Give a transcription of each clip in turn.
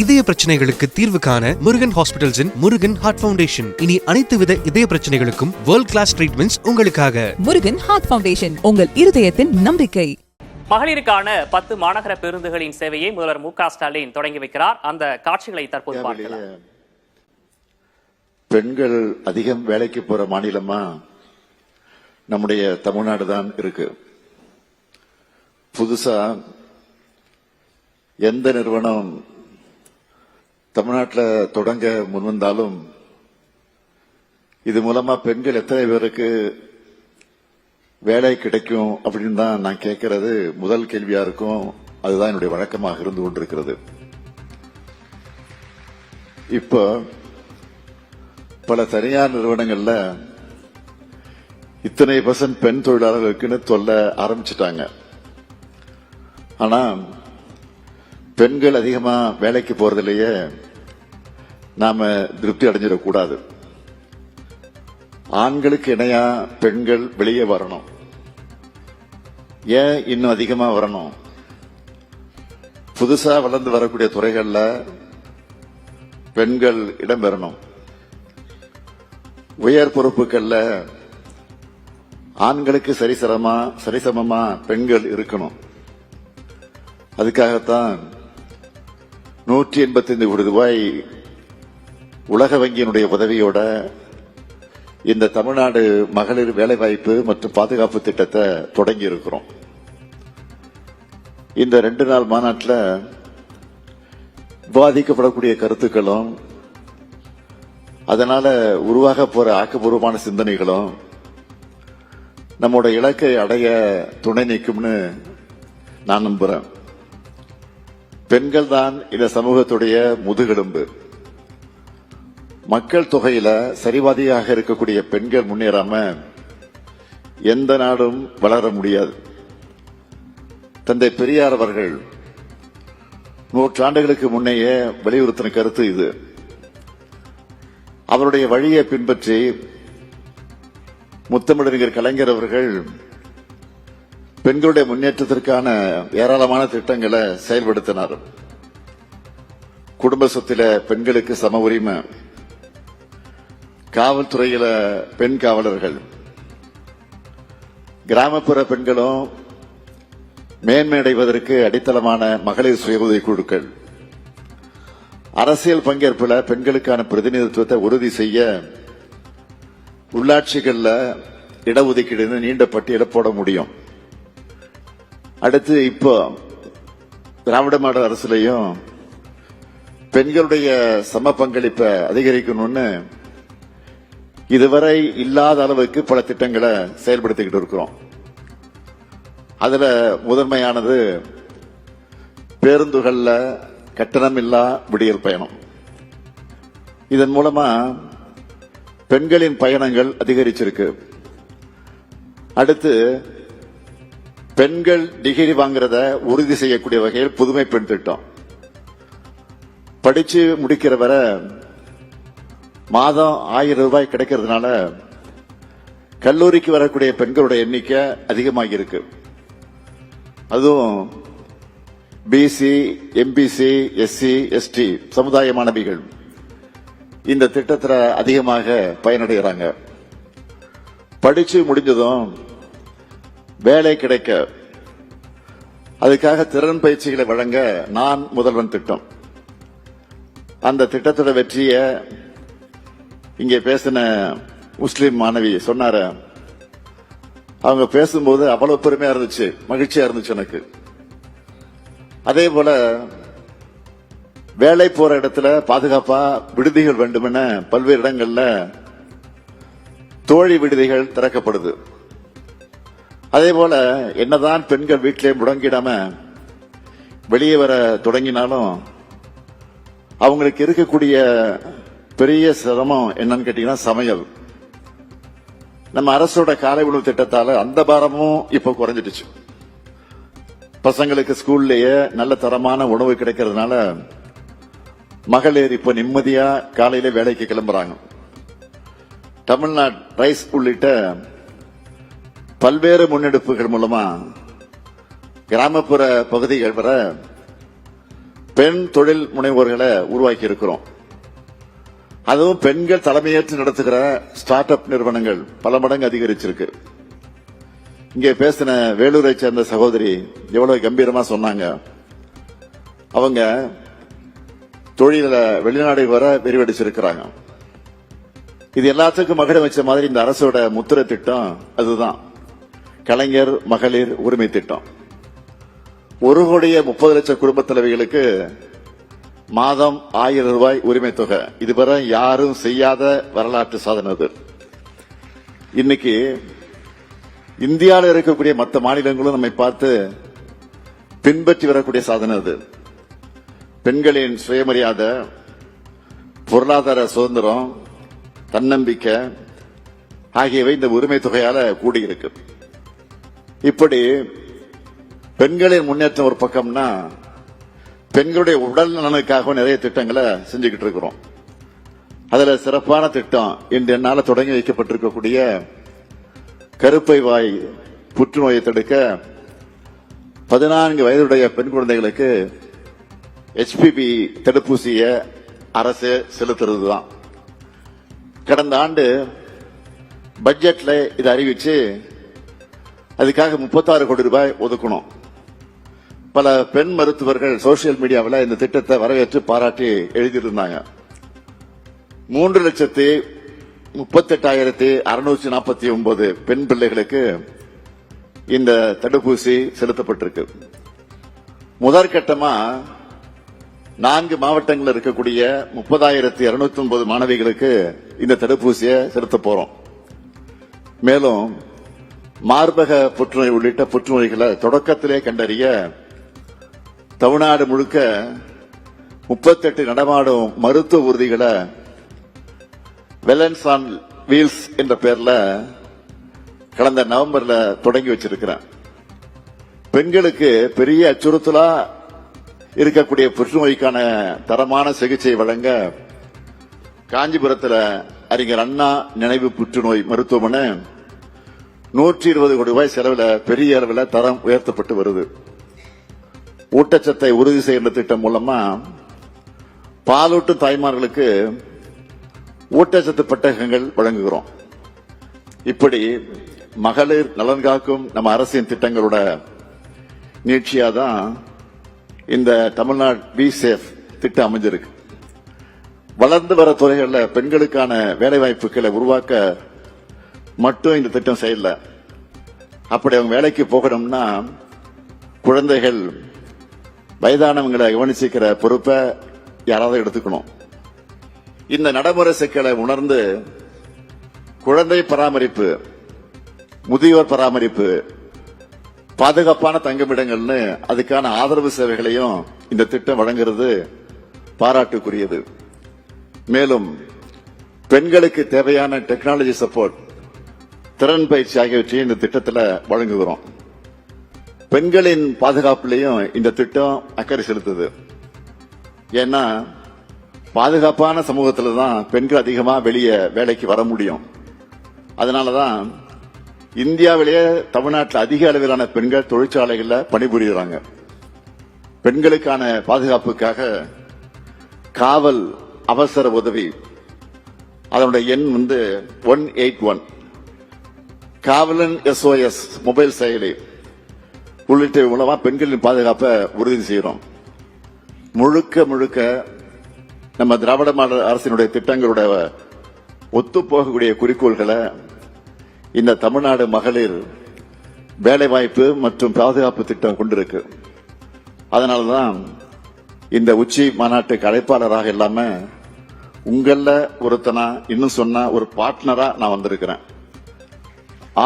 இதய பிரச்சனைகளுக்கு தீர்வு காண முருகன் ஹாஸ்பிட்டல்ஸின் முருகன் ஹார்ட் ஃபவுண்டேஷன். இனி அனைத்து வித இதய பிரச்சனைகளுக்கும் வேர்ல்ட் கிளாஸ் ட்ரீட்மெண்ட்ஸ் உங்களுக்காக. முருகன் ஹார்ட் ஃபவுண்டேஷன், உங்கள் இருதயத்தின் நம்பிக்கை. மகளிருக்கான 10 மாநகர பேருந்துகளின் சேவையை முதல்வர் மு.க. ஸ்டாலின் தொடங்கி வைக்கிறார். அந்த காட்சிகளை தற்போது பார்க்கலாம். பெண்கள் அதிகம் வேலைக்கு போற மாநிலமா நம்முடைய தமிழ்நாடு தான் இருக்கு. புதுசா எந்த நிறுவனம் தமிழ்நாட்டில் தொடங்க முன்வந்தாலும் இது மூலமா பெண்கள் எத்தனை பேருக்கு வேலை கிடைக்கும் அப்படின்னு தான் நான் கேட்கறது முதல் கேள்வியா இருக்கும். அதுதான் என்னுடைய வழக்கமாக இருந்து கொண்டிருக்கிறது. இப்போ பல தனியார் நிறுவனங்கள்ல இத்தனை % பெண் தொழிலாளர்களுக்குன்னு சொல்ல ஆரம்பிச்சுட்டாங்க. ஆனா பெண்கள் அதிகமா வேலைக்கு போறதிலேயே நாம திருப்தி அடைஞ்சிடக்கூடாது. ஆண்களுக்கு இணையா பெண்கள் வெளியே வரணும். ஏன் இன்னும் அதிகமா வரணும்? புதுசா வளர்ந்து வரக்கூடிய துறைகள்ல பெண்கள் இடம்பெறணும். உயர் பொறுப்புகள்ல ஆண்களுக்கு சரிசமமா பெண்கள் இருக்கணும். அதுக்காகத்தான் 185 கோடி ரூபாய் உலக வங்கியினுடைய உதவியோட இந்த தமிழ்நாடு மகளிர் வேலைவாய்ப்பு மற்றும் பாதுகாப்பு திட்டத்தை தொடங்கி இருக்கிறோம். இந்த 2 நாள் மாநாட்டில் விவாதிக்கப்படக்கூடிய கருத்துக்களும் அதனால உருவாக போற ஆக்கப்பூர்வமான சிந்தனைகளும் நம்மோட இலக்கை அடைய துணை நிற்கும்னு நான் நம்புறேன். பெண்கள் தான் இந்த சமூகத்துடைய முதுகெலும்பு. மக்கள் தொகையில சரிவாதியாக இருக்கக்கூடிய பெண்கள் முன்னேறாம எந்த நாடும் வளர முடியாது. தந்தை பெரியார் அவர்கள் 100 ஆண்டுகளுக்கு முன்னையே வலியுறுத்தின கருத்து இது. அவருடைய வழியை பின்பற்றி முத்தமிழறிஞர் கலைஞர் அவர்கள் பெண்களுடைய முன்னேற்றத்திற்கான ஏராளமான திட்டங்களை செயல்படுத்தினார். குடும்ப சொத்தில பெண்களுக்கு சம உரிமை, காவல்துறையில பெண் காவலர்கள், கிராமப்புற பெண்களும் மேன்மையடைவதற்கு அடித்தளமான மகளிர் சுய உதவி குழுக்கள், அரசியல் பங்கேற்புல பெண்களுக்கான பிரதிநிதித்துவத்தை உறுதி செய்ய உள்ளாட்சிகள்ல இடஒதுக்கீடு நீண்ட பட்டியலை போட முடியும். அடுத்து இப்போ திராவிட மாடல் அரசுலையும் பெண்களுடைய சம பங்களிப்பை அதிகரிக்கணும்னு இதுவரை இல்லாத அளவுக்கு பல திட்டங்களை செயல்படுத்திக்கிட்டு இருக்கிறோம். அதுல முதன்மையானது பேருந்துகள்ல கட்டணமில்லா விடியல் பயணம். இதன் மூலமா பெண்களின் பயணங்கள் அதிகரிச்சிருக்கு. அடுத்து பெண்கள் டிகிரி வாங்குறத உறுதி செய்யக்கூடிய வகையில் புதுமை பெண் திட்டம். படிச்சு முடிக்கிற வரை மாதம் 1000 ரூபாய் கிடைக்கிறதுனால கல்லூரிக்கு வரக்கூடிய பெண்களுடைய எண்ணிக்கை அதிகமாகி இருக்கு. அதுவும் பிசி, எம்பிசி, எஸ்சி, எஸ்டி சமுதாய மாணவிகள் இந்த திட்டத்தில் அதிகமாக பயனடைகிறாங்க. படிச்சு முடிஞ்சதும் வேலை கிடைக்க அதுக்காக திறன் பயிற்சிகளை வழங்க நான் முதல்வன் திட்டம். அந்த திட்டத்தோட வெற்றிய இங்கே பேசின முஸ்லிம் மாணவி சொன்னார. அவங்க பேசும்போது அவ்வளவு பெருமையா இருந்துச்சு, மகிழ்ச்சியா இருந்துச்சு எனக்கு. அதே போல வேலை போற இடத்துல பாதுகாப்பா விடுதிகள் வேண்டுமென பல்வேறு இடங்கள்ல தோழி விடுதிகள் திறக்கப்படுது. அதே போல என்னதான் பெண்கள் வீட்டிலே முடங்கிடாம வெளியே வர தொடங்கினாலும் அவங்களுக்கு இருக்கக்கூடிய பெரிய சிரமம் என்னன்னு கேட்டீங்கன்னா சமையல். நம்ம அரசோட காலை உணவு திட்டத்தால அந்த பாரமும் இப்ப குறைஞ்சிடுச்சு. பசங்களுக்கு ஸ்கூல்லயே நல்ல தரமான உணவு கிடைக்கிறதுனால மகளிர் இப்ப நிம்மதியா காலையில வேலைக்கு கிளம்புறாங்க. தமிழ்நாடு ரைஸ் உள்ளிட்ட பல்வேறு முன்னெடுப்புகள் மூலமா கிராமப்புற பகுதிகள் வர பெண் தொழில் முனைவோர்களை உருவாக்கி இருக்கிறோம். அதுவும் பெண்கள் தலைமையேற்று நடத்துகிற ஸ்டார்ட் அப் நிறுவனங்கள் பல மடங்கு அதிகரிச்சிருக்கு. இங்கே பேசின வேலூரை சேர்ந்த சகோதரி எவ்வளவு கம்பீரமா சொன்னாங்க. அவங்க தொழில வெளிநாடு வர விரிவடைச்சிருக்கிறாங்க. இது எல்லாத்துக்கும் மகிழ வச்ச மாதிரி இந்த அரசோட முத்திரை திட்டம் அதுதான் கலைஞர் மகளிர் உரிமை திட்டம். 1,30,00,000 குடும்ப தலைவிகளுக்கு மாதம் 1000 ரூபாய் உரிமை தொகை. இதுவரை யாரும் செய்யாத வரலாற்று சாதனை அது. இன்னைக்கு இந்தியாவில் இருக்கக்கூடிய மற்ற மாநிலங்களும் நம்மை பார்த்து பின்பற்றி வரக்கூடிய சாதனை அது. பெண்களின் சுயமரியாதை, பொருளாதார சுதந்திரம், தன்னம்பிக்கை ஆகியவை இந்த உரிமை தொகையால கூடியிருக்கு. இப்படி பெண்களின் முன்னேற்றம் ஒரு பக்கம்னா, பெண்களுடைய உடல் நலனுக்காக நிறைய திட்டங்களை செஞ்சுக்கிட்டு இருக்கிறோம். அதுல சிறப்பான திட்டம் இன்று என்னால தொடங்கி வைக்கப்பட்டிருக்கக்கூடிய கருப்பை வாய் புற்றுநோயை தடுக்க 14 வயதுடைய பெண் குழந்தைகளுக்கு HPV தடுப்பூசியை அரசு செலுத்துறதுதான். கடந்த ஆண்டு பட்ஜெட்ல இதை அறிவிச்சு அதுக்காக 36 கோடி ரூபாய் ஒதுக்கணும். பல பெண் மருத்துவர்கள் சோசியல் மீடியாவில் இந்த திட்டத்தை வரவேற்று பாராட்டி எழுதியிருந்தாங்க. 3,38,649 பெண் பிள்ளைகளுக்கு இந்த தடுப்பூசி செலுத்தப்பட்டிருக்கு. முதற்கட்டமா 4 மாவட்டங்களில் இருக்கக்கூடிய 30,209 மாணவிகளுக்கு இந்த தடுப்பூசியை செலுத்த போறோம். மேலும் மார்பக புற்றுநோய் உள்ளிட்ட புற்றுநோய்களை தொடக்கத்திலே கண்டறிய தமிழ்நாடு முழுக்க 38 நடமாடும் மருத்துவ ஊர்திகளை வெலன்ஸ் ஆன் வீல்ஸ் என்ற பெயர்ல கடந்த நவம்பர்ல தொடங்கி வச்சிருக்கிறேன். பெண்களுக்கு பெரிய அச்சுறுத்தலா இருக்கக்கூடிய புற்றுநோய்க்கான தரமான சிகிச்சை வழங்க காஞ்சிபுரத்தில் அறிஞர் அண்ணா நினைவு புற்றுநோய் மருத்துவமனை 120 கோடி ரூபாய் செலவில் பெரிய அளவில் தரம் உயர்த்தப்பட்டு வருது. ஊட்டச்சத்தை உறுதி செய்கிற திட்டம் மூலமா பாலூட்டும் தாய்மார்களுக்கு ஊட்டச்சத்து பெட்டகங்கள் வழங்குகிறோம். இப்படி மகளிர் நலன் காக்கும் நம்ம அரசின் திட்டங்களோட நீட்சியாதான் இந்த தமிழ்நாடு பி சேஃப் திட்டம் அமைஞ்சிருக்கு. வளர்ந்து வர துறைகளில் பெண்களுக்கான வேலை வாய்ப்புகளை உருவாக்க மட்டும் இந்த திட்டம் செய்யல. அப்படி அவங்க வேலைக்கு போகணும்னா குழந்தைகள் வயதானவங்களை கவனிச்சுக்கிற பொறுப்பை யாராவது எடுத்துக்கணும். இந்த நடைமுறை சிக்கலை உணர்ந்து குழந்தை பராமரிப்பு, முதியோர் பராமரிப்பு, பாதுகாப்பான தங்குமிடங்கள்னு அதுக்கான ஆதரவு சேவைகளையும் இந்த திட்டம் வழங்குறது பாராட்டுக்குரியது. மேலும் பெண்களுக்கு தேவையான டெக்னாலஜி சப்போர்ட், திறன் பயிற்சி ஆகியவற்றையும் இந்த திட்டத்தில் வழங்குகிறோம். பெண்களின் பாதுகாப்புலையும் இந்த திட்டம் அக்கறை செலுத்துது. ஏன்னா பாதுகாப்பான சமூகத்தில் தான் பெண்கள் அதிகமா வெளியே வேலைக்கு வர முடியும். அதனாலதான் இந்தியாவிலேயே தமிழ்நாட்டில் அதிக அளவிலான பெண்கள் தொழிற்சாலைகளில் பணிபுரிகிறாங்க. பெண்களுக்கான பாதுகாப்புக்காக காவல் அவசர உதவி, அதனுடைய எண் 181, காவலன் SOS மொபைல் செயலி உள்ளிட்ட மூலமா பெண்களின் பாதுகாப்பை உறுதி செய்கிறோம். முழுக்க முழுக்க நம்ம திராவிட மாடல் அரசினுடைய திட்டங்களோட ஒத்துப்போகக்கூடிய குறிக்கோள்களை இந்த தமிழ்நாடு மகளிர் வேலைவாய்ப்பு மற்றும் பாதுகாப்பு திட்டம் கொண்டிருக்கு. அதனாலதான் இந்த உச்சி மாநாட்டுக்கு அழைப்பாளராக இல்லாம உங்கள ஒருத்தனா, இன்னும் சொன்னா ஒரு பார்ட்னரா நான் வந்திருக்கிறேன்.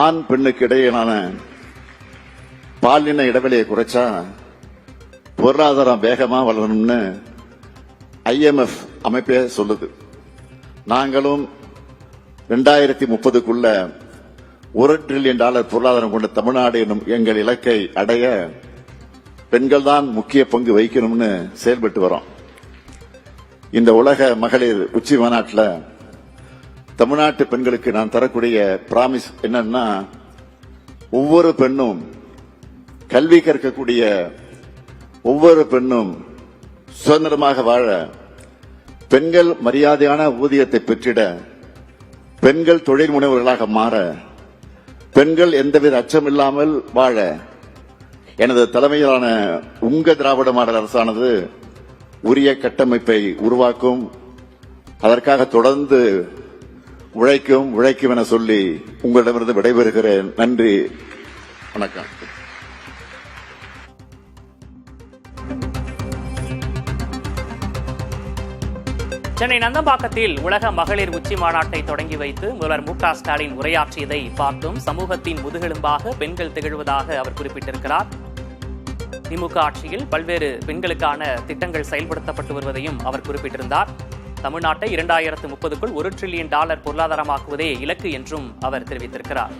ஆண் பெண்ணுக்கு இடையிலான பாலின இடைவெளியை குறைச்சா பொருளாதாரம் வேகமா வளரணும்னு IMF அமைப்பே சொல்லுது. நாங்களும் 2030க்குள்ள $1 டிரில்லியன் பொருளாதாரம் கொண்ட தமிழ்நாடு என்னும் எங்கள் இலக்கை அடைய பெண்கள் தான் முக்கிய பங்கு வகிக்கணும்னு செயல்பட்டு வரோம். இந்த உலக மகளிர் உச்சி மாநாட்டில் தமிழ்நாட்டு பெண்களுக்கு நான் தரக்கூடிய பிராமிஸ் என்னன்னா, ஒவ்வொரு பெண்ணும் கல்வி கற்கக்கூடிய ஒவ்வொரு பெண்ணும் சுதந்திரமாக வாழ, பெண்கள் மரியாதையான ஊதியத்தை பெற்றிட, பெண்கள் தொழில் முனைவர்களாக மாற, பெண்கள் எந்தவித அச்சமில்லாமல் வாழ எனது தலைமையிலான உங்க திராவிட மாடல் அரசானது உரிய கட்டமைப்பை உருவாக்கும், அதற்காக தொடர்ந்து உழைக்கும் என சொல்லி உங்களிடமிருந்து விடைபெறுகிறேன். நன்றி, வணக்கம். சென்னை நந்தம்பாக்கத்தில் உலக மகளிர் உச்சி மாநாட்டை தொடங்கி வைத்து முதல்வர் மு.க. ஸ்டாலின் உரையாற்றியதை பார்த்தும் சமூகத்தின் முதுகெலும்பாக பெண்கள் திகழ்வதாக அவர் குறிப்பிட்டிருக்கிறார். திமுக ஆட்சியில் பல்வேறு பெண்களுக்கான திட்டங்கள் செயல்படுத்தப்பட்டு வருவதையும் அவர் குறிப்பிட்டிருந்தார். தமிழ்நாட்டை 2030க்குள் $1 டிரில்லியன் பொருளாதாரமாக்குவதே இலக்கு என்றும் அவர் தெரிவித்திருக்கிறார்.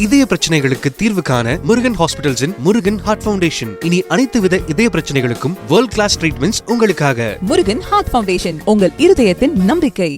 இதய பிரச்சனைகளுக்கு தீர்வு காண முருகன் ஹாஸ்பிட்டல்ஸின் முருகன் ஹார்ட் ஃபவுண்டேஷன். இனி அனைத்து வித இதய பிரச்சனைகளுக்கும் வேர்ல்ட் கிளாஸ் ட்ரீட்மெண்ட்ஸ் உங்களுக்காக. முருகன் ஹார்ட் ஃபவுண்டேஷன், உங்கள் இருதயத்தின் நம்பிக்கை.